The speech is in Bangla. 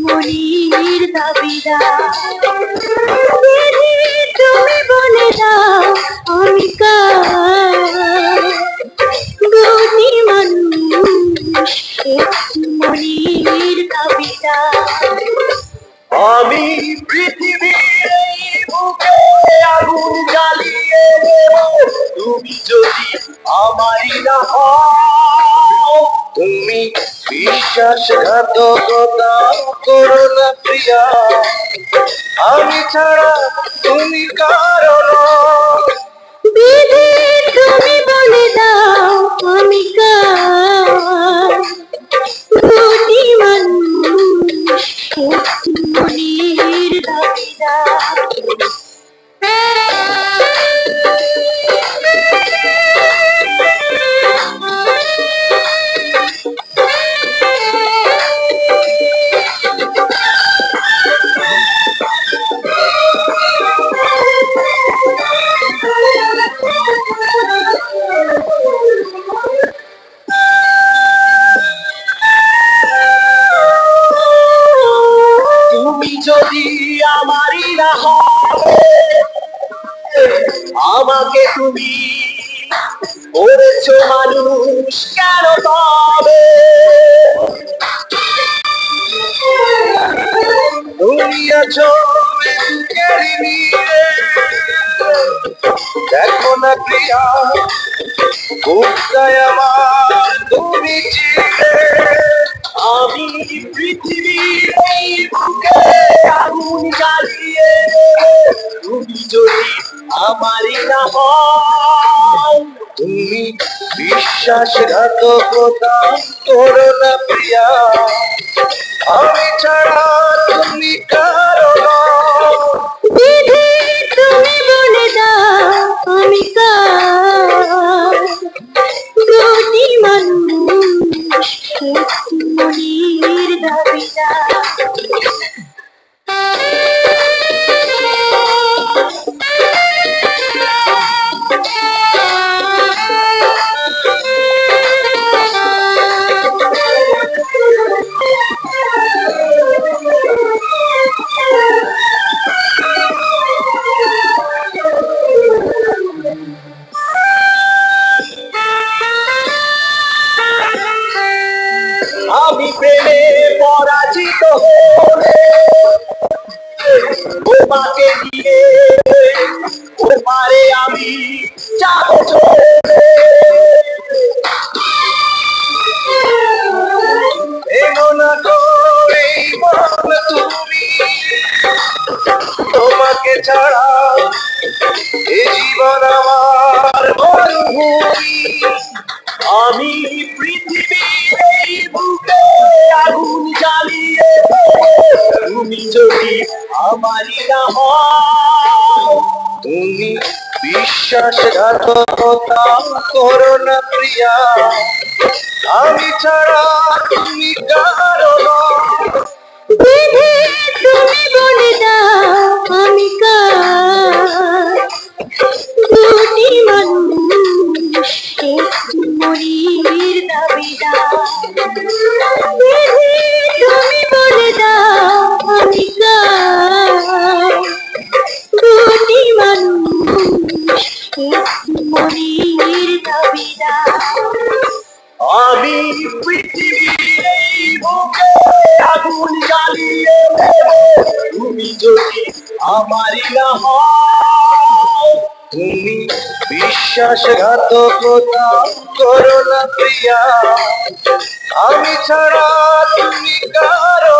মনির দাবিদার। তুমি বলে দাও আমি কার, গতি মানুষ মনির দাবিদার। আমি পৃথিবীর এই বুকে আগুন জ্বালিয়ে দেব, তুমি যদি আমারই না হও। তুমি বিশ্বাসঘাতকতা করো না প্রিয়া, আমি ছাড়া তুমি কারো নও। বিধি তুমি বলে দাও আমি কার, গতি মানুষ মনির দাবিদার। তুমি যদি আমারই না হও, আমাকে তুমি করেছো মানুষ কেন তবে? তুমি আছো বুকের নিয়ে, দেখো না প্রিয়া বুকটায় আমার তুমি চিনে। আমি পৃথিবীর এই বুকে আগুন জ্বালিয়ে দেব, তুমি যদি আমারই না হও। তুমি বিশ্বাসঘাতকতা করো না প্রিয়া, আমি ছাড়া তুমি কারো নও। বিধি তুমি বলে দাও আমি কার, গতি মানুষ মনির দাবিদার। আমি প্রেমে পরাজিত হলে তোমাকে দিয়ে তোমারে আমি যাবো চলে। এগো না করে মন তুমি, তোমাকে ছাড়া এ জীবন আমার মরুভূমি। আমি পৃথিবীর এই বুকে আগুন জ্বালিয়ে দেব, তুমি যদি আমারই না হও। তুমি বিশ্বাসঘাতকতা করো না প্রিয়া, আমি ছাড়া তুমি কারো নও। বিধি তুমি বলে দাও আমি কার, গতি মানুষ মনির দাবিদার। বিধি তুমি বলে দাও আমি কার, গতি মানুষ মনির দাবিদার। আমি পৃথিবীর এই বুকে আগুন জ্বালিয়ে দেব, তুমি যদি আমারই না হও। তুমি বিশ্বাসঘাতকতা করো না প্রিয়া, আমি ছাড়া তুমি কারো